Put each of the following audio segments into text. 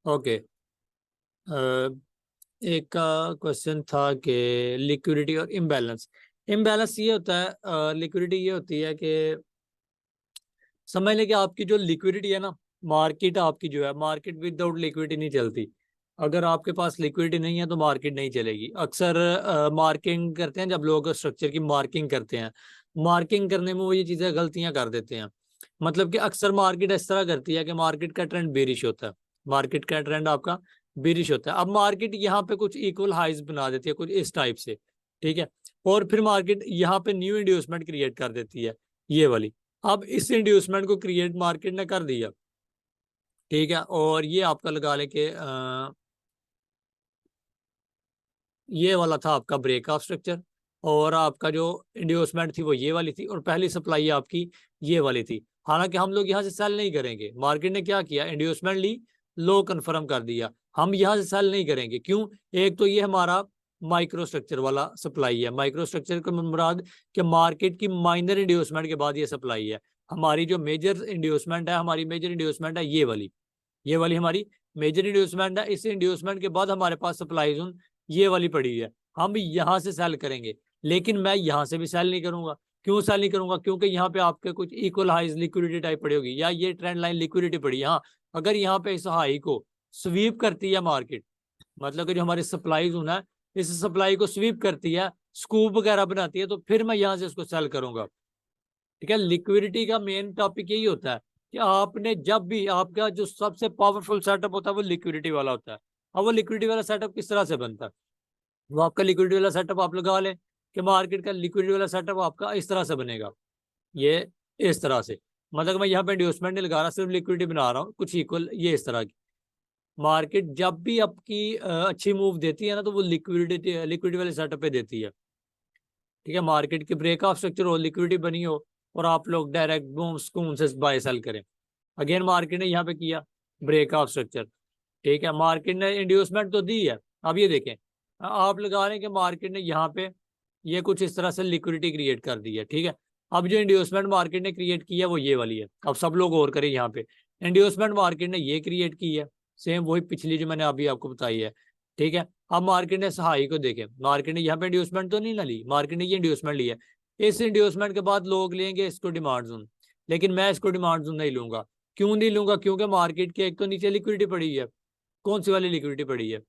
Okay. एक का question था कि लिक्विडिटी और इम्बैलेंस। इम्बैलेंस ये होता है, लिक्विडिटी ये होती है कि समझ लें कि आपकी जो लिक्विडिटी है ना, मार्केट आपकी जो है, मार्केट विदाउट लिक्विडिटी नहीं चलती। अगर आपके पास लिक्विडिटी नहीं है तो मार्केट नहीं चलेगी। अक्सर मार्किंग करते हैं जब लोग स्ट्रक्चर की मार्किंग करते हैं, मार्किंग करने में वो ये चीज़ें गलतियां कर देते हैं। मतलब कि अक्सर मार्केट इस तरह करती है कि मार्केट का ट्रेंड बेरिश होता है, मार्केट का ट्रेंड आपका बेरिश होता है। अब मार्केट यहाँ पे कुछ इक्वल हाइज बना देती है कुछ इस टाइप से, ठीक है, और फिर मार्केट यहाँ पे न्यू इंड्यूसमेंट क्रिएट कर देती है, ये वाली। अब इस इंड्यूसमेंट को क्रिएट मार्केट ने कर दिया, ठीक है, और ये आपका लगा ले कि ये वाला था आपका ब्रेकआउट स्ट्रक्चर, और आपका जो इंड्यूसमेंट थी वो ये वाली थी, और पहली सप्लाई आपकी ये वाली थी। हालांकि हम लोग यहाँ से सेल नहीं करेंगे, मार्केट ने क्या किया, इंड्यूसमेंट ली, लो कन्फर्म कर दिया, हम यहाँ से सेल नहीं करेंगे। क्यों? एक तो ये हमारा माइक्रो स्ट्रक्चर वाला सप्लाई है, माइक्रो स्ट्रक्चर का मुराद कि मार्केट की माइनर इंड्यूसमेंट के बाद ये सप्लाई है। हमारी जो मेजर इंड्यूसमेंट है, हमारी मेजर इंड्यूसमेंट है ये वाली हमारी मेजर इंड्यूसमेंट है। इस इंड्यूसमेंट के बाद हमारे पास सप्लाई जोन ये वाली पड़ी है, हम यहाँ से सेल करेंगे। लेकिन मैं यहाँ से भी सेल नहीं करूंगा। क्यों सेल नहीं करूंगा? क्योंकि यहाँ पे आपके कुछ इक्वल हाइज लिक्विडिटी टाइप पड़ी होगी, या ये ट्रेंड लाइन लिक्विडिटी पड़ी है। हाँ, अगर यहाँ पे इस हाई को स्वीप करती है मार्केट, मतलब कि जो हमारी सप्लाई जोन है, इस सप्लाई को स्वीप करती है, स्कूप वगैरह बनाती है, तो फिर मैं यहाँ से इसको सेल करूंगा। ठीक है, लिक्विडिटी का मेन टॉपिक यही होता है कि आपने जब भी, आपका जो सबसे पावरफुल सेटअप होता है वो लिक्विडिटी वाला होता है। अब वो लिक्विडिटी वाला सेटअप किस तरह से बनता है? वो आपका लिक्विडिटी वाला सेटअप आप लगा लें कि मार्केट का लिक्विडिटी वाला सेटअप आपका इस तरह से बनेगा, ये इस तरह से। मतलब मैं यहाँ पे इंड्यूसमेंट नहीं लगा रहा, सिर्फ लिक्विडिटी बना रहा हूँ कुछ इक्वल, ये इस तरह की। मार्केट जब भी आपकी अच्छी मूव देती है ना, तो वो लिक्विडिटी वाले सेटअप पे देती है। ठीक है, मार्केट की ब्रेकआउट स्ट्रक्चर हो, लिक्विडिटी बनी हो, और आप लोग डायरेक्ट बूम स्कून से बाय सेल करें। अगेन मार्केट ने यहाँ पे किया ब्रेकआउट स्ट्रक्चर, ठीक है, मार्केट ने इंड्यूसमेंट तो दी है। अब ये देखें, आप लगा रहे हैं कि मार्केट ने यहाँ पे ये कुछ इस तरह से लिक्विडिटी क्रिएट कर दी है, ठीक है। अब जो इंड्यूसमेंट मार्केट ने क्रिएट की है वो ये वाली है। अब सब लोग और करें, यहाँ पे इंड्यूसमेंट मार्केट ने ये क्रिएट की है, सेम वही पिछली जो मैंने अभी आपको बताई है, ठीक है। अब मार्केट ने सहाई को देखें, मार्केट ने यहाँ पे इंड्यूसमेंट तो नहीं ना ली, मार्केट ने ये इंड्यूसमेंट ली है। इस इंड्यूसमेंट के बाद लोग लेंगे इसको डिमांड जोन, लेकिन मैं इसको डिमांड जोन नहीं लूंगा। क्यों नहीं लूंगा? क्योंकि मार्केट के एक तो नीचे लिक्विडिटी पड़ी है। कौन सी वाली लिक्विडिटी पड़ी है?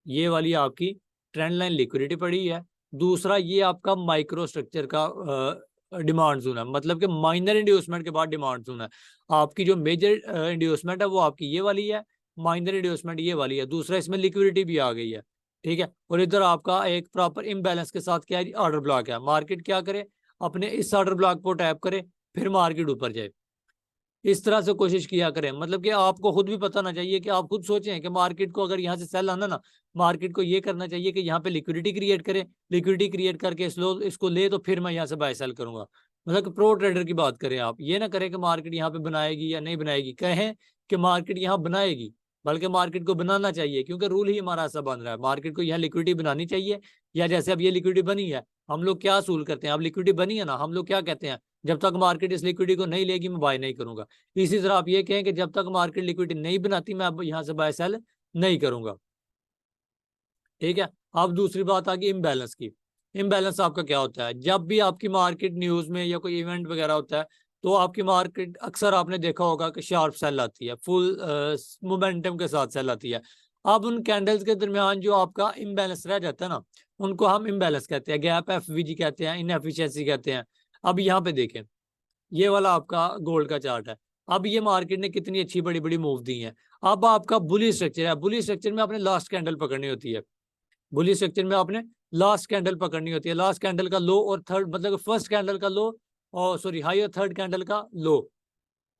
ये वाली आपकी ट्रेंड लाइन लिक्विडिटी पड़ी है। दूसरा, ये आपका माइक्रो स्ट्रक्चर का डिमांड जोन है, मतलब कि माइनर इंड्यूसमेंट के बाद डिमांड जोन है। आपकी जो मेजर इंड्यूसमेंट है वो आपकी ये वाली है, माइनर इंड्यूसमेंट ये वाली है। दूसरा, इसमें लिक्विडिटी भी आ गई है, ठीक है। और इधर आपका एक प्रॉपर इम्बैलेंस के साथ क्या है, ऑर्डर ब्लॉक है। मार्केट क्या करे, अपने इस ऑर्डर ब्लॉक को टैप करे, फिर मार्केट ऊपर जाए। इस तरह से कोशिश किया करें। मतलब कि आपको खुद भी पता ना चाहिए, कि आप खुद सोचें कि मार्केट को अगर यहाँ से सेल आना ना, मार्केट को ये करना चाहिए कि यहाँ पे लिक्विडिटी क्रिएट करे, लिक्विडिटी क्रिएट करके इसको ले, तो फिर मैं यहाँ से बाय सेल करूंगा। मतलब कि प्रो ट्रेडर की बात करें आप, ये ना करें कि मार्केट यहाँ पे बनाएगी या नहीं बनाएगी, कहें कि मार्केट यहाँ बनाएगी, बल्कि मार्केट को बनाना चाहिए, क्योंकि रूल ही हमारा ऐसा बन रहा है, मार्केट को यहाँ लिक्विडिटी बनानी चाहिए। या जैसे अब ये लिक्विडिटी बनी है, हम लोग क्या असूल करते हैं, अब लिक्विडिटी बनी है ना, हम लोग क्या कहते हैं, जब तक मार्केट इस लिक्विडिटी को नहीं लेगी मैं बाय नहीं करूंगा। इसी तरह आप ये कहें कि जब तक मार्केट लिक्विडिटी नहीं बनाती मैं अब यहाँ से बाय सेल नहीं करूंगा, ठीक है। अब दूसरी बात आ गई इम्बैलेंस की। इम्बैलेंस आपका क्या होता है? जब भी आपकी मार्केट न्यूज में या कोई इवेंट वगैरह होता है, तो आपकी मार्केट अक्सर आपने देखा होगा कि शार्प सेल आती है, फुल मोमेंटम के साथ सेल आती है। अब उन कैंडल्स के दरमियान जो आपका इम्बैलेंस रह जाता है ना, उनको हम इम्बैलेंस कहते हैं, गैप एफवीजी कहते हैं, इनएफिशिएंसी कहते हैं। अब यहाँ पे देखें, ये वाला आपका गोल्ड का चार्ट है। अब ये मार्केट ने कितनी अच्छी बड़ी बड़ी मूव दी है। अब आपका बुलिश स्ट्रक्चर है, बुलिश स्ट्रक्चर में आपने लास्ट कैंडल पकड़नी होती है, बुलिश स्ट्रक्चर में आपने लास्ट कैंडल पकड़नी होती है। लास्ट कैंडल का लो और थर्ड, मतलब फर्स्ट कैंडल का लो, और सॉरी हाई, और थर्ड कैंडल का लो।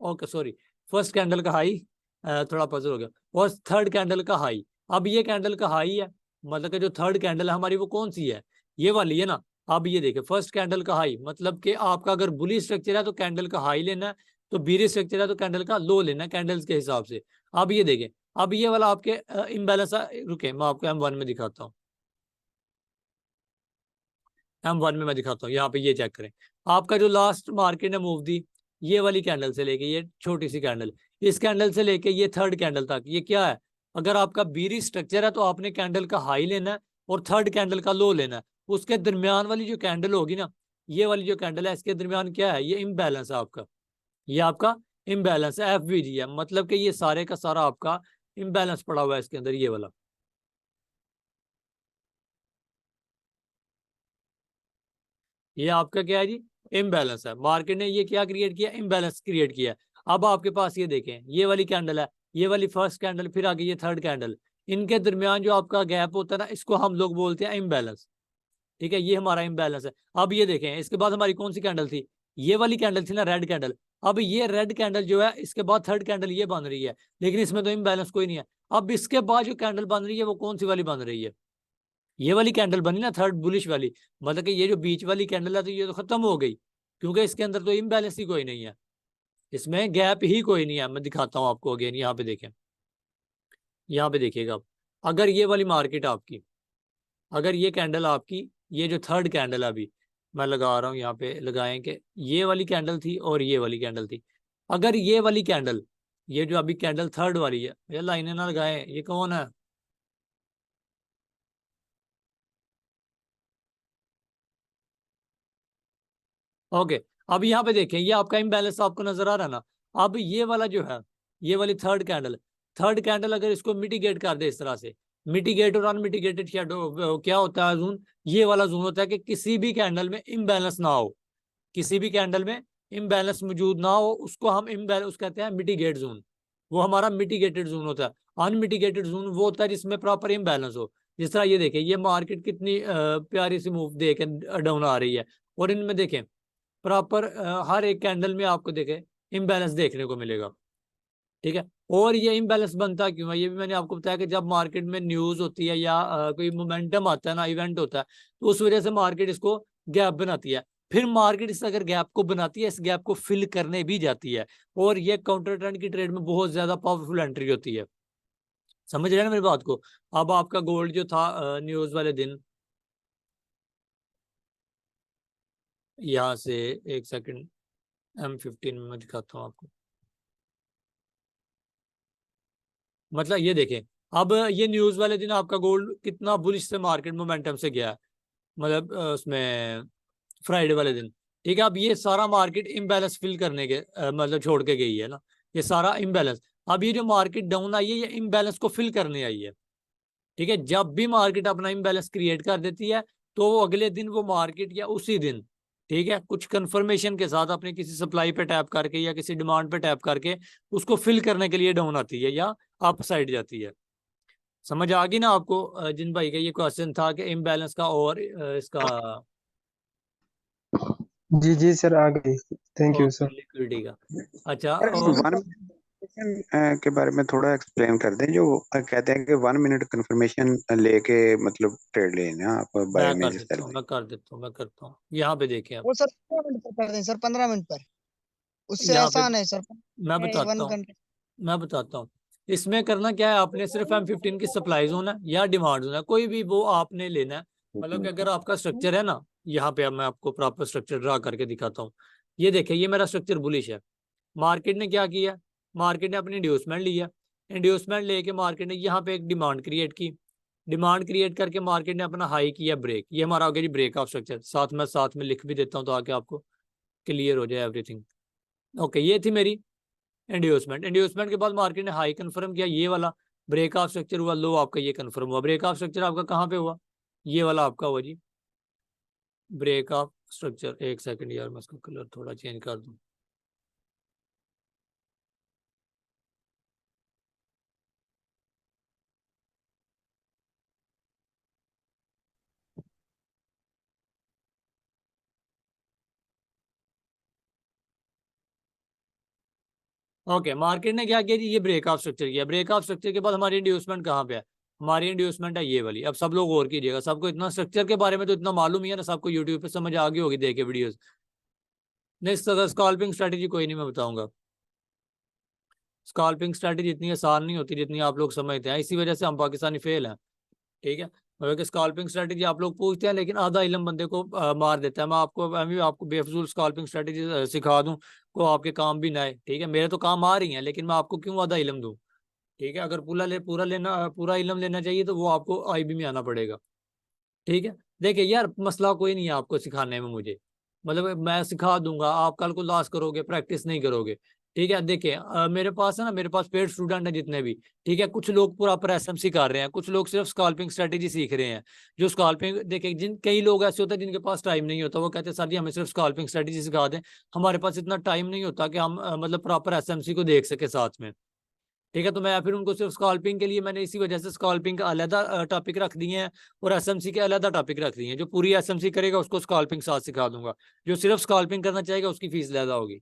ओके सॉरी, फर्स्ट कैंडल का हाई, थोड़ा पजल हो गया, और थर्ड कैंडल का हाई। अब ये कैंडल का हाई है, मतलब कि जो थर्ड कैंडल है हमारी वो कौन सी है, ये वाली है ना। अब ये देखिए, फर्स्ट कैंडल का हाई, मतलब कि आपका अगर बुलिश स्ट्रक्चर है तो कैंडल का हाई लेना है, तो बीरिश स्ट्रक्चर है तो कैंडल का लो लेना है, कैंडल्स के हिसाब से। अब ये देखें, अब ये वाला आपके इम्बैलेंस, रुके मैं आपको M1 में दिखाता हूँ, M1 में मैं दिखाता हूँ, यहाँ पे ये चेक करें। आपका जो लास्ट मार्केट ने मूव दी, ये वाली कैंडल से लेके ये छोटी सी कैंडल, इस कैंडल से लेके ये थर्ड कैंडल तक, ये क्या है, अगर आपका बीरी स्ट्रक्चर है तो आपने कैंडल का हाई लेना है और थर्ड कैंडल का लो लेना है। उसके दरमियान वाली जो कैंडल होगी ना, ये वाली जो कैंडल है, इसके दरमियान क्या है, ये इम्बैलेंस है आपका, ये आपका इम्बैलेंस है, FVG है, मतलब कि ये सारे का सारा आपका इम्बैलेंस पड़ा हुआ है इसके अंदर, ये वाला। ये आपका क्या है जी, इम्बैलेंस है। मार्केट ने ये क्या क्रिएट किया, इम्बैलेंस क्रिएट किया। अब आपके पास ये देखें, ये वाली कैंडल है, ये वाली फर्स्ट कैंडल, फिर आगे ये थर्ड कैंडल, इनके दरमियान जो आपका गैप होता है ना, इसको हम लोग बोलते हैं इम्बैलेंस। ठीक है, ये हमारा इम्बैलेंस है। अब ये देखें, इसके बाद हमारी कौन सी कैंडल थी, ये वाली कैंडल थी ना, रेड कैंडल। अब ये रेड कैंडल जो है, इसके बाद थर्ड कैंडल ये बन रही है, लेकिन इसमें तो इम्बैलेंस कोई नहीं है। अब इसके बाद जो कैंडल बन रही है वो कौन सी वाली बन रही है, ये वाली कैंडल बनी ना, थर्ड बुलिश वाली। मतलब कि ये जो बीच वाली कैंडल है तो ये तो खत्म हो गई, क्योंकि इसके अंदर तो इम्बैलेंस ही कोई नहीं है, इसमें गैप ही कोई नहीं है। मैं दिखाता हूँ आपको अगेन, यहाँ पे देखें, यहाँ पे देखिएगा आप, अगर ये वाली मार्केट आपकी, अगर ये कैंडल आपकी, ये जो थर्ड कैंडल है अभी मैं लगा रहा हूँ यहाँ पे, लगाएं कि ये वाली कैंडल थी और ये वाली कैंडल थी। अगर ये वाली कैंडल, ये जो अभी कैंडल थर्ड वाली है, ये लाइनें ना लगाएं, ये कौन है, ओके। अब यहाँ पे देखें, ये आपका इम्बैलेंस आपको नजर आ रहा है ना। अब ये वाला जो है, ये वाली थर्ड कैंडल, थर्ड कैंडल अगर इसको मिटिगेट कर दे इस तरह से, मिटिगेट और अनमिटिगेटेड शेडो क्या होता है, जोन, ये वाला जोन होता है कि किसी भी कैंडल में इम्बैलेंस ना हो, किसी भी कैंडल में इम्बैलेंस मौजूद ना हो, उसको हम इम्बैलेंस कहते हैं मिटिगेट जोन, वो हमारा मिटिगेटेड जोन होता है। अनमिटिगेटेड जोन वो होता है जिसमें प्रॉपर इम्बैलेंस हो। जिस तरह ये देखें, ये मार्केट कितनी प्यारी सी मूव दे के डाउन आ रही है, और इनमें देखें प्रॉपर हर एक कैंडल में आपको देखे इम्बैलेंस देखने को मिलेगा। ठीक है, और ये इम्बैलेंस बनता क्यों है, ये भी मैंने आपको बताया कि जब मार्केट में न्यूज होती है या कोई मोमेंटम आता है ना, इवेंट होता है, तो उस वजह से मार्केट इसको गैप बनाती है। फिर मार्केट इस अगर गैप को बनाती है, इस गैप को फिल करने भी जाती है, और ये काउंटर ट्रेंड की ट्रेड में बहुत ज्यादा पावरफुल एंट्री होती है। समझ रहे हैं ना मेरी बात को। अब आपका गोल्ड जो था न्यूज वाले दिन, यहाँ से एक सेकंड, M15 में मैं दिखाता हूँ आपको। मतलब ये देखें, अब ये न्यूज वाले दिन आपका गोल्ड कितना बुलिश से मार्केट मोमेंटम से गया है, मतलब उसमें फ्राइडे वाले दिन। ठीक है, अब ये सारा मार्केट इम्बैलेंस फिल करने के मतलब छोड़ के गई है ना, ये सारा इम्बैलेंस। अब ये जो मार्केट डाउन आई है, ये इम्बैलेंस को फिल करने आई है। ठीक है, जब भी मार्केट अपना इम्बैलेंस क्रिएट कर देती है, तो वो अगले दिन वो मार्केट या उसी दिन, ठीक है, कुछ कंफर्मेशन के साथ अपने किसी सप्लाई पे टैप करके या किसी डिमांड पे टैप करके उसको फिल करने के लिए डाउन आती है या अप साइड जाती है। समझ आ गई ना आपको, जिन भाई का ये क्वेश्चन था कि इम्बैलेंस का और इसका, जी जी सर, आ गई। Thank you okay, sir. Liquidity का। अच्छा, सर और वन के बारे में थोड़ा एक्सप्लेन कर दें, जो कहते हैं कि 1 मिनट कंफर्मेशन लेके मतलब ट्रेड लेना, आप बाय मैं में कर जिस देता तरह हूँ, में। मैं कर देता हूँ, मैं करता हूँ, यहाँ पे देखें आप, वो सर 15 मिनट पर कर दें सर, 15 मिनट पर, उससे यहाँ पे आसान है सर। मैं बताता वन हूँ, घंटे मैं बताता हूँ। इसमें करना क्या है, आपने सिर्फ M15 की सप्लाई जोन है या डिमांड जोन है, कोई भी वो आपने लेना है। मतलब कि अगर आपका स्ट्रक्चर है ना, यहाँ पे अब मैं आपको प्रॉपर स्ट्रक्चर ड्रा करके दिखाता हूँ। ये देखिए, ये मेरा स्ट्रक्चर बुलिश है। मार्केट ने क्या किया, मार्केट ने अपनी इंड्यूसमेंट लिया, इंड्यूसमेंट लेके मार्केट ने यहाँ पे एक डिमांड क्रिएट की, डिमांड क्रिएट करके मार्केट ने अपना हाई किया ब्रेक, ये हमारा हो गया जी ब्रेक ऑफ स्ट्रक्चर। साथ में लिख भी देता हूँ तो आके आपको क्लियर हो जाए एवरीथिंग। ओके, ये थी मेरी इंड्यूसमेंट। इंड्यूसमेंट के बाद मार्केट ने हाई कंफर्म किया, ये वाला ब्रेक ऑफ स्ट्रक्चर हुआ, लो आपका ये कंफर्म हुआ। ब्रेक ऑफ स्ट्रक्चर आपका कहाँ पे हुआ, ये वाला आपका हुआ जी ब्रेक ऑफ स्ट्रक्चर। एक सेकंड यार, मैं इसका कलर थोड़ा चेंज कर दूं। ओके, मार्केट ने क्या किया जी, ये ब्रेक ऑफ स्ट्रक्चर किया। ब्रेक ऑफ स्ट्रक्चर के बाद हमारी इंड्यूसमेंट कहाँ पे है, हमारी इंड्यूसमेंट है ये वाली। अब सब लोग गौर कीजिएगा, सबको इतना स्ट्रक्चर के बारे में तो इतना मालूम ही है ना, सबको यूट्यूब पे समझ आ गई होगी देखे वीडियोस। नहीं, स्कॉल्पिंग स्ट्रेटेजी कोई नहीं, मैं बताऊंगा। स्कॉल्पिंग स्ट्रेटेजी इतनी आसान नहीं होती जितनी आप लोग समझते हैं, इसी वजह से हम पाकिस्तानी फेल हैं। ठीक है, मतलब कि स्कैल्पिंग स्ट्रेटेजी आप लोग पूछते हैं, लेकिन आधा इल्म बंदे को मार देता है। मैं भी आपको बेफजूल स्कैल्पिंग स्ट्रेटेजी सिखा दूं को आपके काम भी ना आए, ठीक है, मेरे तो काम आ रही हैं, लेकिन मैं आपको क्यों आधा इल्म दूं? ठीक है, अगर पूरा इल्म लेना चाहिए तो वो आपको आईबी में आना पड़ेगा। ठीक है, देखिए यार, मसला कोई नहीं है आपको सिखाने में मुझे, मतलब मैं सिखा दूंगा, आप कल को लॉस करोगे, प्रैक्टिस नहीं करोगे। ठीक है, देखिए मेरे पास है ना, मेरे पास पेड स्टूडेंट है जितने भी। ठीक है, कुछ लोग प्रॉपर एसएमसी कर रहे हैं, कुछ लोग सिर्फ स्कैल्पिंग स्ट्रेटेजी सीख रहे हैं। जो स्कैल्पिंग, देखिए जिन कई लोग ऐसे होते हैं जिनके पास टाइम नहीं होता, वो कहते हैं सर जी हमें सिर्फ स्कैल्पिंग स्ट्रेटेजी सिखा दें। हमारे पास इतना टाइम नहीं होता कि हम मतलब प्रॉपर एसएमसी को देख सके साथ में। ठीक है, तो मैं फिर उनको सिर्फ स्कैल्पिंग के लिए, मैंने इसी वजह से स्कैल्पिंग का अलग टॉपिक रख दिए हैं और एसएमसी के अलग टॉपिक रख दिए हैं। जो पूरी एसएमसी करेगा उसको स्कैल्पिंग साथ सिखा दूंगा, जो सिर्फ स्कैल्पिंग करना चाहेगा उसकी फीस ज्यादा होगी।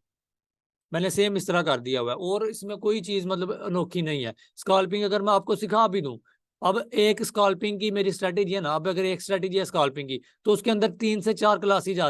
मैंने सेम इस तरह कर दिया हुआ है, और इसमें कोई चीज मतलब अनोखी नहीं है। स्कैल्पिंग अगर मैं आपको सिखा भी दूं, अब एक स्कैल्पिंग की मेरी स्ट्रेटेजी है ना, अब अगर एक स्ट्रेटेजी है स्कैल्पिंग की, तो उसके अंदर 3 से 4 क्लासेज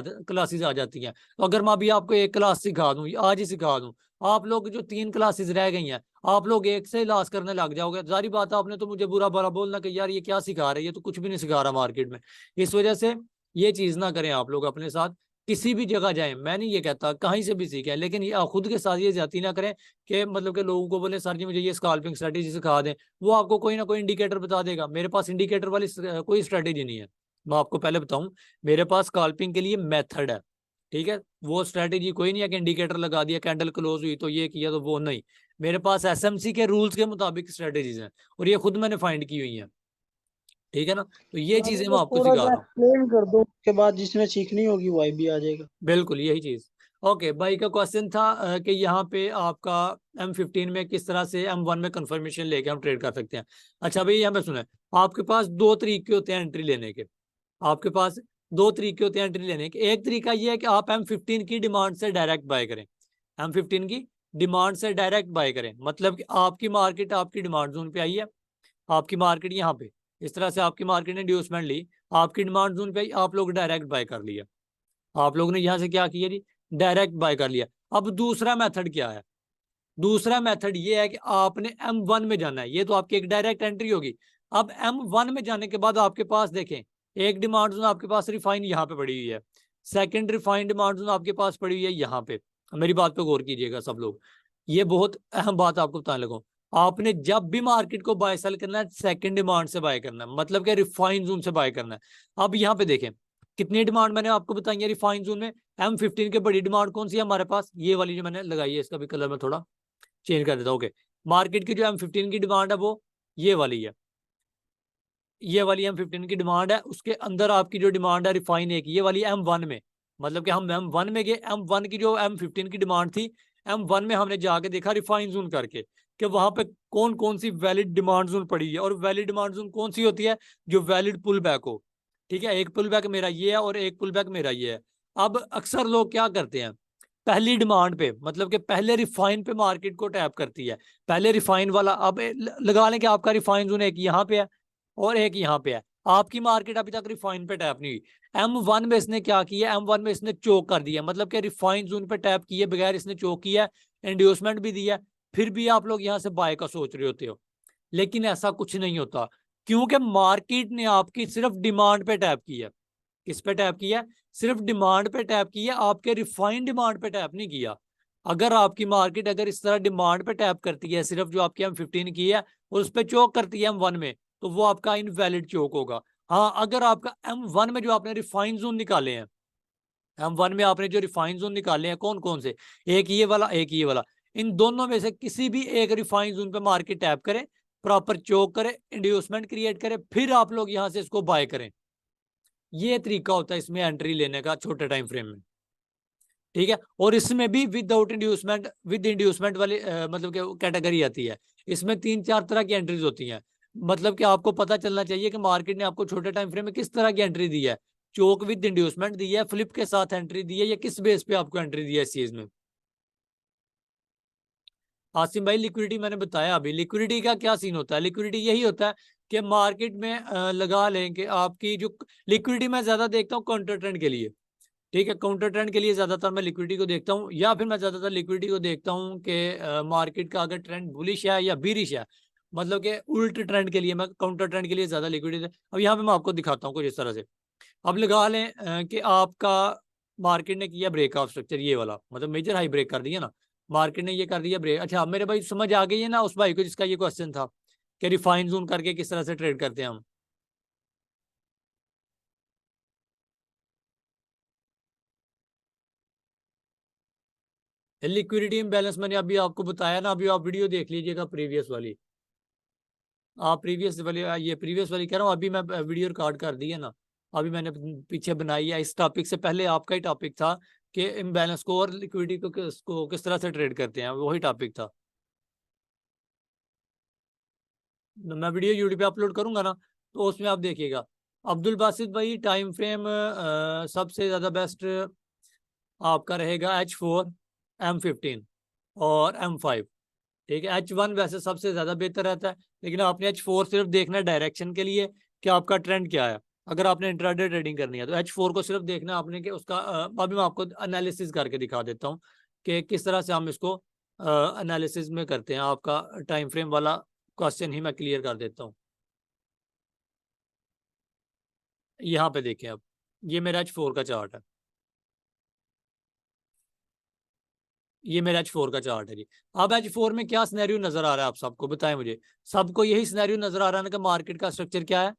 आ जाती हैं। तो अगर मैं अभी आपको एक क्लास सिखा दूं, आज ही सिखा दूं, आप लोग जो 3 क्लासेज रह गई हैं, आप लोग एक से लॉस करने लग जाओगे। जारी बात है, आपने तो मुझे बुरा भला बोलना कि यार ये क्या सिखा रहे हैं, ये तो कुछ भी नहीं सिखा रहा मार्केट में। इस वजह से ये चीज ना करें आप लोग अपने साथ। किसी भी जगह जाएं, मैं नहीं ये कहता कहीं से भी सीखें, लेकिन ये खुद के साथ ये ज्यादती ना करें कि मतलब के लोगों को बोले सर जी मुझे ये स्कैल्पिंग स्ट्रेटेजी सिखा दें। वो आपको कोई ना कोई इंडिकेटर बता देगा, मेरे पास इंडिकेटर वाली कोई स्ट्रेटेजी नहीं है। मैं आपको पहले बताऊं, मेरे पास स्कैल्पिंग के लिए मेथड है। ठीक है, वो स्ट्रेटेजी कोई नहीं है कि इंडिकेटर लगा दिया, कैंडल क्लोज हुई तो ये किया तो वो नहीं। मेरे पास एसएमसी के रूल्स के मुताबिक स्ट्रेटेजीज हैं, और ये खुद मैंने फाइंड की हुई हैं। ठीक है ना, तो ये हाँ, चीजें मैं मतलब आपको थोड़ा सिखा सा रहा हूँ। एक्सप्लेन कर दो, उसके बाद जिसमें सीखनी होगी वो भी आ जाएगा। बिल्कुल यही चीज। ओके, भाई का क्वेश्चन था कि यहाँ पे आपका M15 में किस तरह से M1 में कंफर्मेशन लेके हम ट्रेड कर सकते हैं। अच्छा भाई, यहाँ पे सुने, आपके पास दो तरीके होते हैं एंट्री लेने के। आपके पास दो तरीके होते हैं एंट्री लेने के। एक तरीका ये है कि आप M15 की डिमांड से डायरेक्ट बाय करें। M15 की डिमांड से डायरेक्ट बाय करें, मतलब कि आपकी मार्केट आपकी डिमांड जोन पे आई है, आपकी मार्केट यहाँ पे, इस तरह से आपकी मार्केट ने इंड्यूसमेंट ली, आपकी डिमांड जोन पे आई, आप लोग डायरेक्ट बाय कर लिया। आप लोगों ने यहां से क्या किया जी, डायरेक्ट बाय कर लिया। अब दूसरा मेथड क्या है? दूसरा मेथड ये है कि आपने M1 में जाना है, ये तो आपकी एक डायरेक्ट एंट्री होगी। अब M1 में जाने के बाद आपके पास देखें, एक डिमांड जोन आपके पास रिफाइन यहाँ पे पड़ी हुई है, सेकंड रिफाइन डिमांड जोन आपके पास पड़ी हुई है यहाँ पे। मेरी बात पे गौर कीजिएगा सब लोग, ये बहुत अहम बात आपको बताने लगा। आपने जब भी मार्केट को बाय सेल करना है, सेकंड डिमांड से बाय करना है, मतलब कि रिफाइन जोन से बाय करना है। अब यहाँ पे देखें कितनी डिमांड मैंने आपको बताई है रिफाइन जोन में। M15 के बड़ी डिमांड कौन सी है हमारे पास, ये वाली जो मैंने लगाई है, इसका भी कलर मैं थोड़ा चेंज कर देता हूँ। ओके, मार्केट की जो M15 की डिमांड है वो ये वाली है, ये वाली M15 की डिमांड है। उसके अंदर आपकी जो डिमांड है रिफाइन एक ये वाली M1 में, मतलब कि हम M1 में गए, M1 की जो M15 की डिमांड थी, M1 में हमने जाके देखा रिफाइन जोन करके कि वहां पे कौन कौन सी वैलिड डिमांड जोन पड़ी है। और वैलिड डिमांड जोन कौन सी होती है? जो वैलिड पुल बैक हो। ठीक है, एक पुल बैक मेरा ये है और एक पुल बैक मेरा ये है। अब अक्सर लोग क्या करते हैं, पहली डिमांड पे, मतलब कि पहले रिफाइन पे मार्केट को टैप करती है, पहले रिफाइन वाला। अब लगा लें कि आपका रिफाइन जोन एक यहाँ पे है और एक यहाँ पे है, आपकी मार्केट अभी तक रिफाइन पे टैप नहीं हुई। M1 में इसने क्या किया, M1 में इसने चोक कर दिया, मतलब कि रिफाइन जोन पे टैप किए बगैर इसने चोक किया, इंड्यूसमेंट भी दिया। फिर भी आप लोग यहाँ से बाय का सोच रहे होते हो, लेकिन ऐसा कुछ नहीं होता, क्योंकि मार्केट ने आपकी सिर्फ डिमांड पे टैप किया। किस पे टैप किया? सिर्फ डिमांड पे टैप किया, आपके रिफाइंड डिमांड पे टैप नहीं किया। अगर आपकी मार्केट अगर इस तरह डिमांड पे टैप करती है, सिर्फ जो आपकी M15 की है और उस पर चोक करती है M1 में, तो वो आपका इनवैलिड चोक होगा। हाँ, अगर आपका M1 में जो आपने रिफाइन जोन निकाले हैं, M1 में आपने जो रिफाइन जोन निकाले हैं कौन कौन से, एक ये वाला एक ये वाला, इन दोनों में से किसी भी एक रिफाइन जोन पे मार्केट टैप करे, प्रॉपर चोक करे, इंड्यूसमेंट क्रिएट करे, फिर आप लोग यहां से इसको बाय करें। ये तरीका होता है इसमें एंट्री लेने का छोटे टाइम फ्रेम में। ठीक है, और इसमें भी विदाउट इंड्यूसमेंट, विद इंड्यूसमेंट वाली मतलब कि कैटेगरी आती है। इसमें 3-4 तरह की एंट्रीज होती हैं, मतलब कि आपको पता चलना चाहिए कि मार्केट ने आपको छोटे टाइम फ्रेम में किस तरह की एंट्री दी है। चोक विद इंड्यूसमेंट दी है, फ्लिप के साथ एंट्री दी है, या किस बेस पे आपको एंट्री दी है इस चीज में। आसिम भाई, लिक्विडिटी मैंने बताया अभी, लिक्विडिटी का क्या सीन होता है? लिक्विडिटी यही होता है कि मार्केट में लगा लें कि आपकी जो लिक्विडिटी मैं ज्यादा देखता हूँ काउंटर ट्रेंड के लिए। ठीक है, काउंटर ट्रेंड के लिए ज्यादातर मैं लिक्विडिटी को देखता हूँ, या फिर मैं ज्यादातर लिक्विडिटी को देखता हूँ कि मार्केट का अगर ट्रेंड बुलिश है या बीरिश है, मतलब कि उल्ट ट्रेंड के लिए, मैं काउंटर ट्रेंड के लिए ज्यादा लिक्विडिटी है। अब यहाँ पे मैं आपको दिखाता हूँ कुछ इस तरह से। अब लगा लें कि आपका मार्केट ने किया ब्रेक ऑफ स्ट्रक्चर, ये वाला मतलब मेजर हाई ब्रेक कर दिया ना, मार्केट ने ये कर दिया ब्रेक। अच्छा मेरे भाई समझ आ गई है ना उस भाई को जिसका ये क्वेश्चन था कि रिफाइन जोन करके किस तरह से ट्रेड करते हैं हम। लिक्विडिटी इम्बैलेंस मैंने अभी आपको बताया ना, अभी आप वीडियो देख लीजिएगा प्रीवियस वाली। आप प्रीवियस वाली, ये प्रीवियस वाली कह रहा हूँ, अभी मैं वीडियो रिकॉर्ड कर दी है ना, अभी मैंने पीछे बनाई है। इस टॉपिक से पहले आपका ही टॉपिक था कि इम्बैलेंस को और लिक्विडिटी को किस तरह से ट्रेड करते हैं, वही टॉपिक था। मैं वीडियो यूट्यूब पे अपलोड करूंगा ना, तो उसमें आप देखिएगा। अब्दुल बासित भाई टाइम फ्रेम सबसे ज़्यादा बेस्ट आपका रहेगा H4, M15 और M5। ठीक है, H1 वैसे सबसे ज़्यादा बेहतर रहता है, लेकिन आपने H4 सिर्फ देखना है डायरेक्शन के लिए कि आपका ट्रेंड क्या है। अगर आपने इंट्राडे ट्रेडिंग करनी है तो H4 को सिर्फ देखना है आपने कि उसका अभी मैं आपको एनालिसिस करके दिखा देता हूँ कि किस तरह से हम इसको एनालिसिस में करते हैं। आपका टाइम फ्रेम वाला क्वेश्चन ही मैं क्लियर कर देता हूँ। यहाँ पे देखें, अब ये मेरा H4 का चार्ट है, ये मेरा H4 का चार्ट है जी। अब H4 में क्या सिनेरियो नजर आ रहा है आप सबको बताएं मुझे। सबको यही सिनेरियो नजर आ रहा है ना कि मार्केट का स्ट्रक्चर क्या है,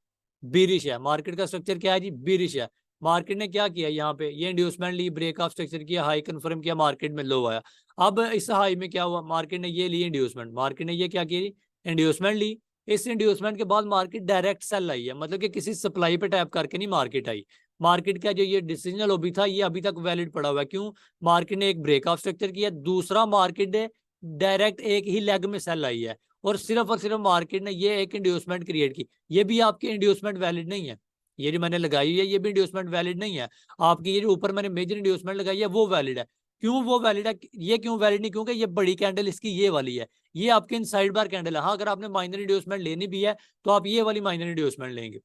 बीरिश है। मार्केट का स्ट्रक्चर क्या है जी, बीरिश है। मार्केट ने क्या किया, यहाँ पे ये इंड्यूसमेंट ली, ब्रेक ऑफ स्ट्रक्चर किया, हाई कंफर्म किया, मार्केट में लो आया। अब इस हाई में क्या हुआ, मार्केट ने ये ली इंड्यूसमेंट, मार्केट ने ये क्या की, इंड्यूसमेंट ली। इस इंड्यूसमेंट के बाद मार्केट डायरेक्ट सेल आई है, मतलब कि किसी सप्लाई पे टैप करके नहीं मार्केट आई। मार्केट का जो ये डिसीजनल ओबी था ये अभी तक वैलिड पड़ा हुआ है। क्यों, मार्केट ने एक ब्रेक ऑफ स्ट्रक्चर किया, दूसरा मार्केट ने डायरेक्ट एक ही लेग में सेल आई है, और सिर्फ मार्केट ने ये एक इंड्यूसमेंट क्रिएट की। ये भी आपकी इंड्यूसमेंट वैलिड नहीं है, ये जो मैंने लगाई है ये भी इंड्यूसमेंट वैलिड नहीं है। आपकी ये जो ऊपर मैंने मेजर इंड्यूसमेंट लगाई है वो वैलिड है। क्यों वो वैलिड है, ये क्यों वैलिड नहीं, क्योंकि ये बड़ी कैंडल इसकी ये वाली है, ये आपकी इनसाइड बार कैंडल है। हाँ अगर आपने माइनर इंड्यूसमेंट लेनी भी है तो आप ये वाली माइनर इंड्यूसमेंट लेंगे।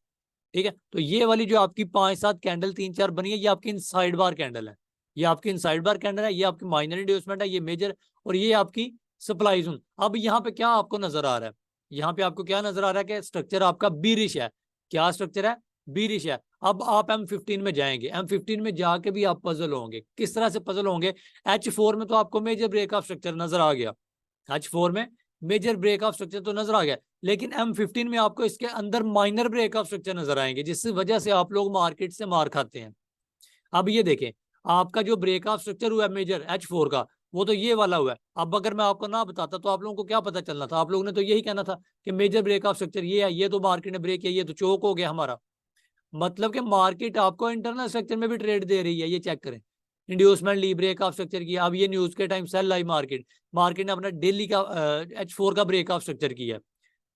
ठीक है, तो ये वाली जो आपकी 5-7 कैंडल 3-4 बनी है ये आपकी इनसाइड बार कैंडल है, ये आपकी इनसाइड बार कैंडल है, ये आपकी माइनर इंड्यूसमेंट है, ये मेजर, और ये आपकी सप्लाई जोन। अब यहाँ पे क्या आपको नजर आ रहा है, यहाँ पे आपको क्या नजर आ रहा है कि स्ट्रक्चर आपका बीरिश है। क्या स्ट्रक्चर है, बीरिश है। अब आप M15 में जाएंगे, M15 में जाके भी आप पजल होंगे। किस तरह से पजल होंगे, H4 में तो आपको मेजर ब्रेक ऑफ स्ट्रक्चर नजर आ गया, H4 में मेजर ब्रेक ऑफ स्ट्रक्चर तो नजर आ गया, लेकिन M15 में आपको इसके अंदर माइनर ब्रेक ऑफ स्ट्रक्चर नजर आएंगे, जिस वजह से आप लोग मार्केट से मार खाते हैं। अब ये देखें, आपका जो ब्रेक ऑफ स्ट्रक्चर हुआ है मेजर H4 का, वो तो ये वाला हुआ है। अब अगर मैं आपको ना बताता तो आप लोगों को क्या पता चलना था, आप लोगों ने तो यही कहना था कि मेजर ब्रेक ऑफ स्ट्रक्चर ये है, ये तो मार्केट ने ब्रेक किया, ये तो चोक हो गया हमारा। मतलब कि मार्केट आपको इंटरनल स्ट्रक्चर में भी ट्रेड दे रही है, ये चेक करें। इंड्यूसमेंट ली, ब्रेक ऑफ स्ट्रक्चर किया, अब ये न्यूज के टाइम सेल लाई मार्केट, मार्केट ने अपना डेली का H4 का ब्रेक ऑफ स्ट्रक्चर किया।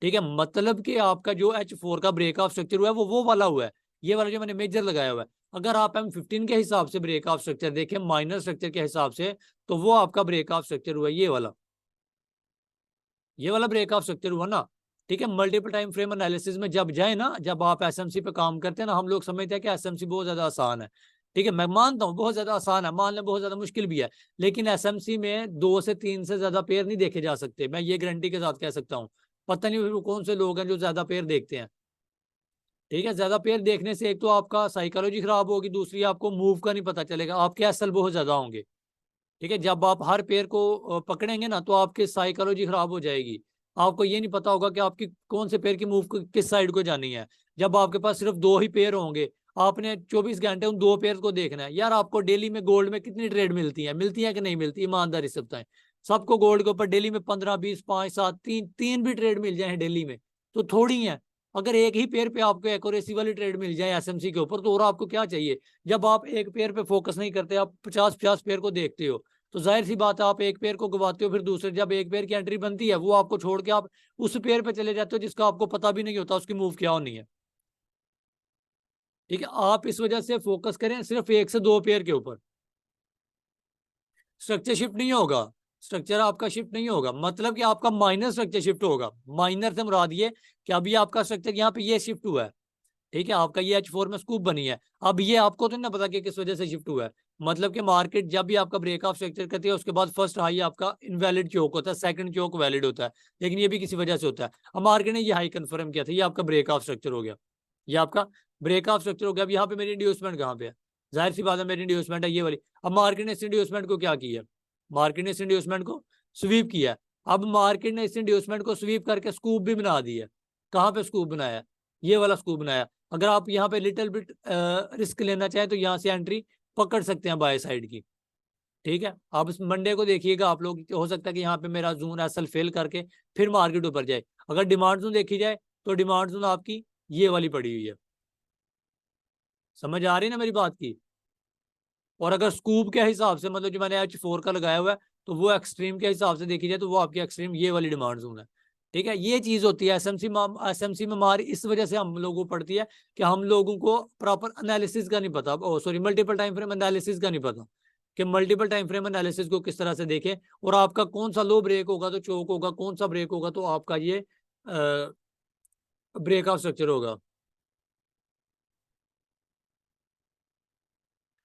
ठीक है, मतलब कि आपका जो H4 का ब्रेक ऑफ स्ट्रक्चर हुआ है वो वाला हुआ है, ये वाला जो मैंने मेजर लगाया हुआ है। अगर आप M15 के हिसाब से ब्रेक ऑफ स्ट्रक्चर देखें, माइनर स्ट्रक्चर के हिसाब से, तो वो आपका ब्रेक ऑफ स्ट्रक्चर हुआ ये वाला, ये वाला ब्रेक ऑफ स्ट्रक्चर हुआ ना। ठीक है, मल्टीपल टाइम फ्रेम एनालिसिस में जब जाए ना, जब आप एसएमसी पे काम करते हैं ना, हम लोग समझते हैं कि एसएमसी बहुत ज्यादा आसान है। ठीक है, मैं मानता हूँ बहुत ज्यादा आसान है, मान लें बहुत ज्यादा मुश्किल भी है, लेकिन एसएमसी में 2 से 3 से ज्यादा पेयर नहीं देखे जा सकते, मैं ये गारंटी के साथ कह सकता हूँ। पता नहीं वो कौन से लोग हैं जो ज्यादा पेयर देखते हैं। ठीक है, ज्यादा पेयर देखने से एक तो आपका साइकोलॉजी खराब होगी, दूसरी आपको मूव का नहीं पता चलेगा, आपके एसएल बहुत ज्यादा होंगे। ठीक है, जब आप हर पेयर को पकड़ेंगे ना तो आपकी साइकोलॉजी खराब हो जाएगी, आपको ये नहीं पता होगा कि आपकी कौन से पेयर की मूव किस साइड को जानी है। जब आपके पास सिर्फ 2 ही पेयर होंगे, आपने 24 घंटे उन 2 पेयर को देखना है। यार आपको डेली में गोल्ड में कितनी ट्रेड मिलती है कि नहीं मिलती, ईमानदारी से बताएं। सबको गोल्ड के ऊपर डेली में 15, 20, 5, 7, 3 भी ट्रेड मिल जाए डेली में तो थोड़ी है। अगर एक ही पेयर पे आपको एक्यूरेसी वाली ट्रेड मिल जाए एसएमसी के ऊपर, तो और आपको क्या चाहिए। जब आप एक पेयर पे फोकस नहीं करते, आप 50-50 पेयर को देखते हो, तो जाहिर सी बात है आप एक पेयर को गवाते हो, फिर दूसरे जब एक पेयर की एंट्री बनती है वो आपको छोड़ के आप उस पेयर पे चले जाते हो जिसका आपको पता भी नहीं होता उसकी मूव क्या होनी है। ठीक है, आप इस वजह से फोकस करें सिर्फ 1 से 2 पेयर के ऊपर। स्ट्रक्चर शिफ्ट नहीं होगा, स्ट्रक्चर आपका शिफ्ट नहीं होगा, मतलब कि आपका माइनर स्ट्रक्चर शिफ्ट होगा। माइनर से मुराद ये कि अभी आपका स्ट्रक्चर यहाँ पे ये शिफ्ट हुआ है। ठीक है, आपका ये H4 में स्कूप बनी है, अब ये आपको तो नहीं पता कि किस वजह से शिफ्ट हुआ है, मतलब कि मार्केट जब भी आपका ब्रेकआउट स्ट्रक्चर करती है उसके बाद फर्स्ट हाई आपका इनवैलिड चोक होता है, सेकंड चोक वैलिड होता है, लेकिन ये भी किसी वजह से होता है। अब मार्केट ने ये हाई कंफर्म किया था, ये आपका ब्रेकआउट स्ट्रक्चर हो गया, ये आपका ब्रेकआउट स्ट्रक्चर हो गया। अब यहाँ पे मेरी इंड्यूसमेंट कहाँ पे है, जाहिर सी बात है मेरी इंड्यूसमेंट है ये वाली। अब मार्केट ने इस इंड्यूसमेंट को क्या किया, मार्केट ने इस इंड्यूसमेंट को स्वीप किया। अब मार्केट ने इस इंड्यूसमेंट को स्वीप करके स्कूप भी बना दी है। कहाँ पे स्कूप बनाया, ये वाला स्कूप बनाया। अगर आप यहाँ पे लिटिल बिट रिस्क लेना चाहें तो यहाँ से एंट्री पकड़ सकते हैं बाय साइड की, ठीक है। आप इस मंडे को देखिएगा आप लोग, हो सकता है कि यहाँ पे मेरा जोन एसएल फेल करके फिर मार्केट ऊपर जाए। अगर डिमांड जोन देखी जाए तो डिमांड जोन आपकी ये वाली पड़ी हुई है, समझ आ रही है ना मेरी बात की। और अगर स्कूप के हिसाब से, मतलब जो मैंने H4 का लगाया हुआ है, तो वो एक्सट्रीम के हिसाब से देखी जाए तो वो आपकी एक्सट्रीम ये वाली डिमांड जोन है, ठीक है। ये चीज होती है एसएमसी में हमारी इस वजह से हम लोगों को पड़ती है कि हम लोगों को प्रॉपर एनालिसिस का नहीं पता, sorry multiple time frame analysis का नहीं पता कि मल्टीपल टाइम फ्रेम एनालिसिस को किस तरह से देखें, और आपका कौन सा लो ब्रेक होगा तो चोक होगा, कौन सा ब्रेक होगा तो आपका ये ब्रेकआउट स्ट्रक्चर होगा।